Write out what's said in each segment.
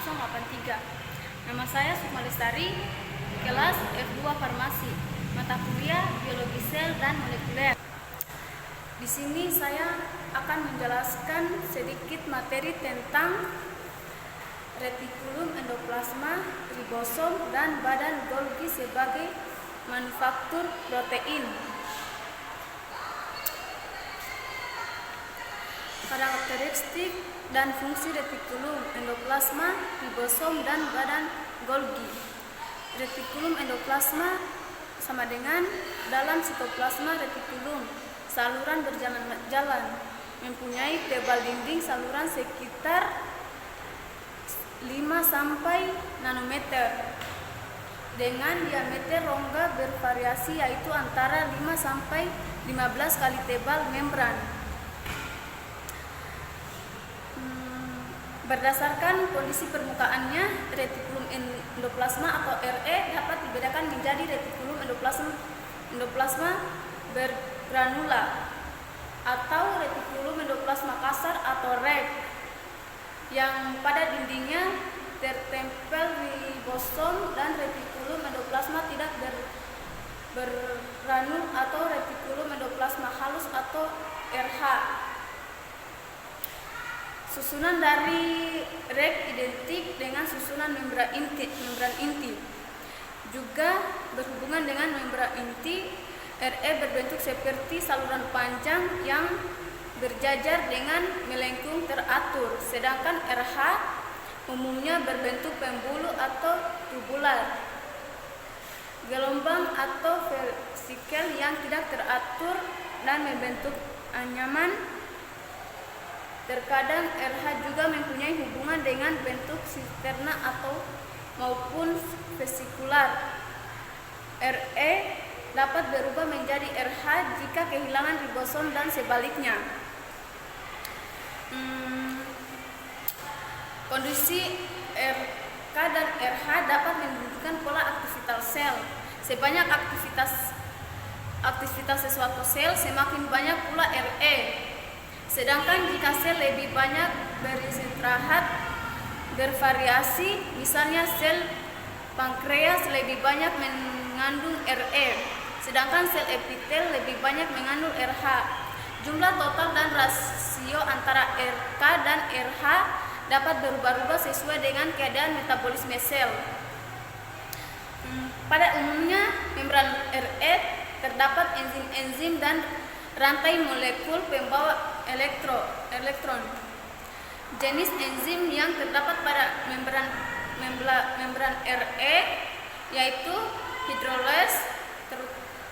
083. Nama saya Sukma Lestari, kelas F2 Farmasi, mata kuliah Biologi Sel dan Molekuler. Di sini saya akan menjelaskan sedikit materi tentang retikulum, endoplasma, ribosom, dan badan Golgi sebagai manufaktur protein. Karakteristik dan fungsi retikulum, endoplasma, ribosom, dan badan Golgi. Retikulum endoplasma sama dengan dalam sitoplasma retikulum, saluran berjalan, mempunyai tebal dinding saluran sekitar 5 sampai nanometer dengan diameter rongga bervariasi yaitu antara 5 sampai 15 kali tebal membran. Berdasarkan kondisi permukaannya, retikulum endoplasma atau RE dapat dibedakan menjadi retikulum endoplasma bergranula atau retikulum endoplasma kasar atau REG yang pada dindingnya tertempel ribosom, dan retikulum endoplasma tidak bergranul atau retikulum endoplasma halus atau RH. Susunan dari REG identik dengan susunan membran inti. Juga berhubungan dengan membran inti, RE berbentuk seperti saluran panjang yang berjajar dengan melengkung teratur, sedangkan RH umumnya berbentuk pembuluh atau tubular, gelombang atau vesikel yang tidak teratur dan membentuk anyaman. Terkadang RH juga mempunyai hubungan dengan bentuk sisterna atau maupun vesikular. RE dapat berubah menjadi RH jika kehilangan ribosom dan sebaliknya. Kondisi RK dan RH dapat menunjukkan pola aktivitas sel. Sebanyak aktivitas sesuatu sel, semakin banyak pula RE. Sedangkan jika sel lebih banyak beristirahat bervariasi, misalnya sel pankreas lebih banyak mengandung RE, sedangkan sel epitel lebih banyak mengandung RH. Jumlah total dan rasio antara RK dan RH dapat berubah-ubah sesuai dengan keadaan metabolisme sel. Pada umumnya, membran RE terdapat enzim-enzim dan rantai molekul pembawa elektron. Jenis enzim yang terdapat pada membran RE yaitu hidrolase,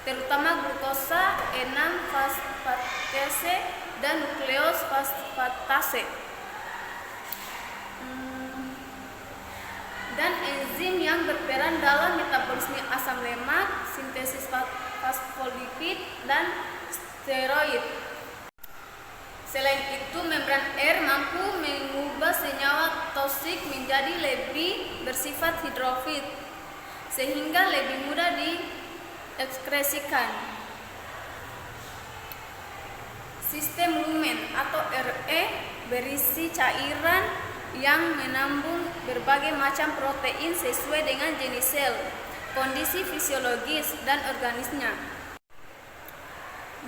terutama glukosa 6-fosfatase dan nukleofosfatase. Dan enzim yang berperan dalam metabolisme asam lemak, sintesis fosfolipid, dan steroid. Selain itu, membran R mampu mengubah senyawa toksik menjadi lebih bersifat hidrofil, sehingga lebih mudah diekskresikan. Sistem lumen atau RE berisi cairan yang menambung berbagai macam protein sesuai dengan jenis sel, kondisi fisiologis, dan organisnya.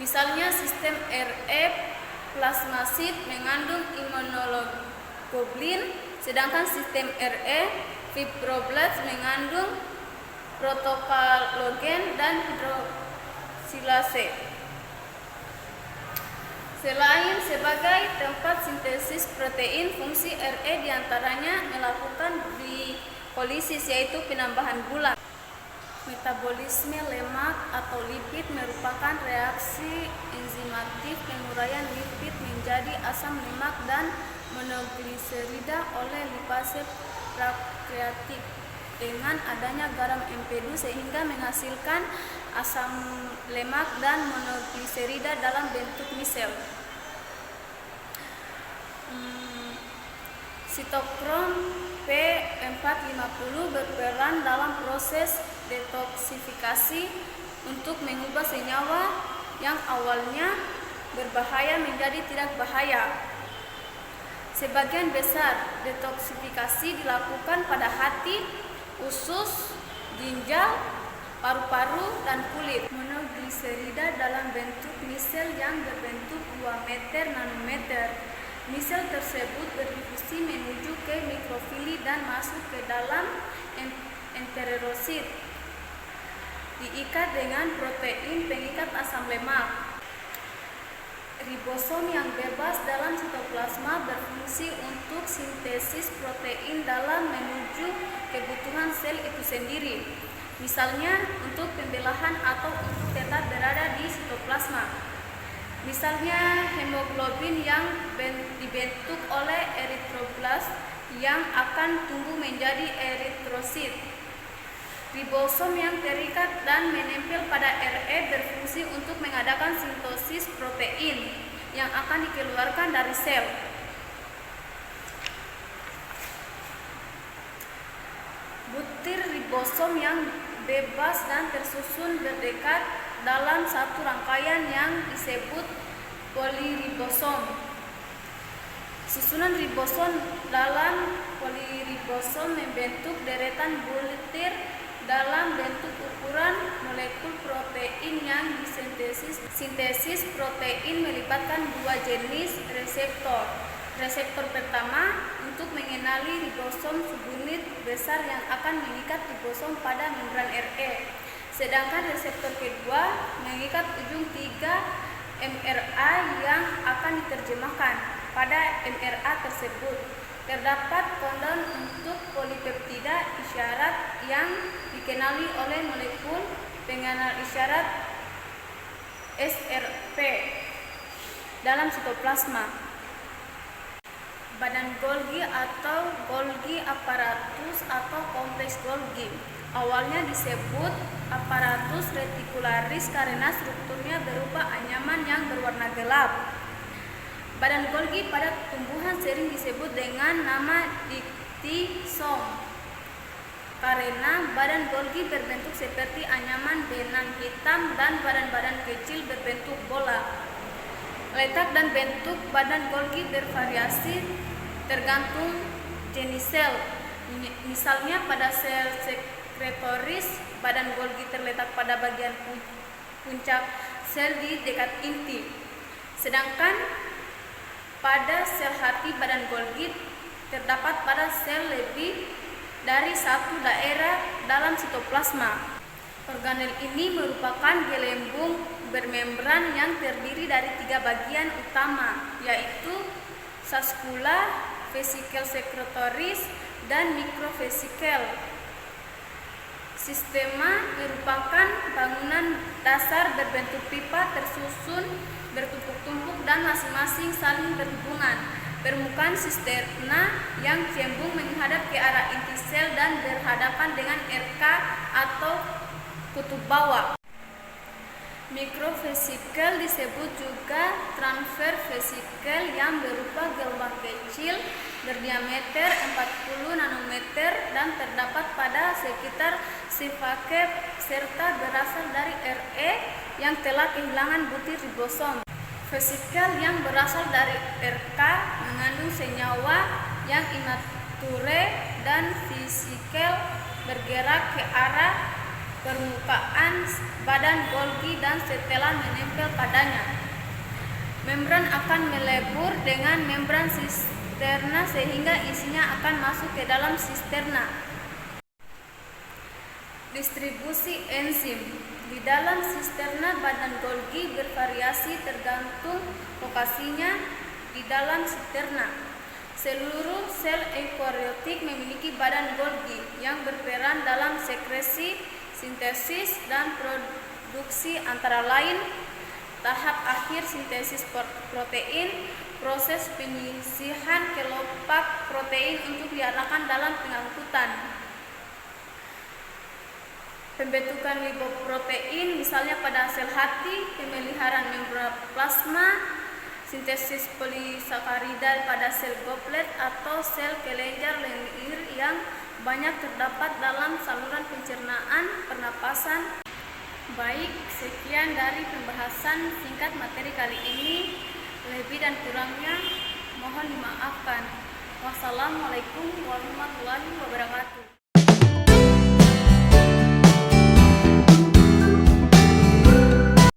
Misalnya sistem RE plasmasid mengandung immunoglobulin, sedangkan sistem RE fibroblast mengandung protoplasmogen dan hidroksilase. Selain sebagai tempat sintesis protein, fungsi RE diantaranya melakukan glipolisis, yaitu penambahan gula. Metabolisme lemak atau lipid merupakan reaksi enzimatik penguraian lipid menjadi asam lemak dan monogliserida oleh lipase pankreatik dengan adanya garam empedu, sehingga menghasilkan asam lemak dan monogliserida dalam bentuk misel. Sitokrom P450 berperan dalam proses detoksifikasi untuk mengubah senyawa yang awalnya berbahaya menjadi tidak bahaya. Sebagian besar detoksifikasi dilakukan pada hati, usus, ginjal, paru-paru, dan kulit. Monogliserida dalam bentuk misel yang berbentuk 2 meter nanometer. Misel tersebut berdifusi menuju ke mikrofili dan masuk ke dalam enterosit. Diikat dengan protein pengikat asam lemak. Ribosom yang bebas dalam sitoplasma berfungsi untuk sintesis protein dalam menuju kebutuhan sel itu sendiri. Misalnya untuk pembelahan atau untuk tetap berada di sitoplasma. Misalnya hemoglobin yang dibentuk oleh eritroblast yang akan tumbuh menjadi eritrosit. Ribosom yang terikat dan menempel pada RE berfungsi untuk mengadakan sintesis protein yang akan dikeluarkan dari sel. Butir ribosom yang bebas dan tersusun berdekat dalam satu rangkaian yang disebut poliribosom. Susunan ribosom dalam poliribosom membentuk deretan butir dalam bentuk ukuran molekul protein yang disintesis. Sintesis protein melibatkan 2 jenis reseptor. Reseptor pertama untuk mengenali ribosom subunit besar yang akan mengikat ribosom pada membran RE. Sedangkan reseptor kedua mengikat ujung 3 mRNA yang akan diterjemahkan pada mRNA tersebut. Terdapat kondom untuk polipeptida isyarat yang dikenali oleh molekul pengenal isyarat SRP dalam sitoplasma. Badan Golgi atau Golgi apparatus atau kompleks Golgi awalnya disebut apparatus reticularis karena strukturnya berupa anyaman yang berwarna gelap. Badan Golgi pada tumbuhan sering disebut dengan nama diktisom karena badan Golgi berbentuk seperti anyaman benang hitam dan badan-badan kecil berbentuk bola. Letak dan bentuk badan Golgi bervariasi tergantung jenis sel. Misalnya pada sel sekretoris, badan Golgi terletak pada bagian puncak sel di dekat inti. Sedangkan pada sel hati, badan Golgi terdapat pada sel lebih dari satu daerah dalam sitoplasma. Organel ini merupakan gelembung bermembran yang terdiri dari 3 bagian utama, yaitu saskula, vesikel sekretoris, dan mikrovesikel. Sistema merupakan bangunan dasar berbentuk pipa tersusun bertumpuk-tumpuk dan masing-masing saling berhubungan. Permukaan sisterna yang cembung menghadap ke arah inti sel dan berhadapan dengan RK atau kutub bawah. Mikrovesikel disebut juga transfer vesikel yang berupa gelombang kecil berdiameter 40 nanometer dan terdapat pada sekitar sifake serta berasal dari RE yang telah kehilangan butir ribosom. Vesikel yang berasal dari RK mengandung senyawa yang inature dan vesikel bergerak ke arah permukaan badan Golgi dan setelah menempel padanya, membran akan melebur dengan membran sisterna sehingga isinya akan masuk ke dalam sisterna. Distribusi enzim di dalam sisterna badan Golgi bervariasi tergantung lokasinya di dalam sisterna. Seluruh sel eukariotik memiliki badan Golgi yang berperan dalam sekresi, sintesis, dan produksi antara lain tahap akhir sintesis protein, proses penyisihan kelopak protein untuk diarahkan dalam pengangkutan, pembentukan lipoprotein misalnya pada sel hati, pemeliharaan membran plasma, sintesis polisakarida pada sel goblet atau sel kelenjar lendir yang banyak terdapat dalam saluran pencernaan pernapasan. Baik, sekian dari pembahasan singkat materi kali ini. Lebih dan kurangnya Mohon dimaafkan. Wassalamualaikum warahmatullahi wabarakatuh.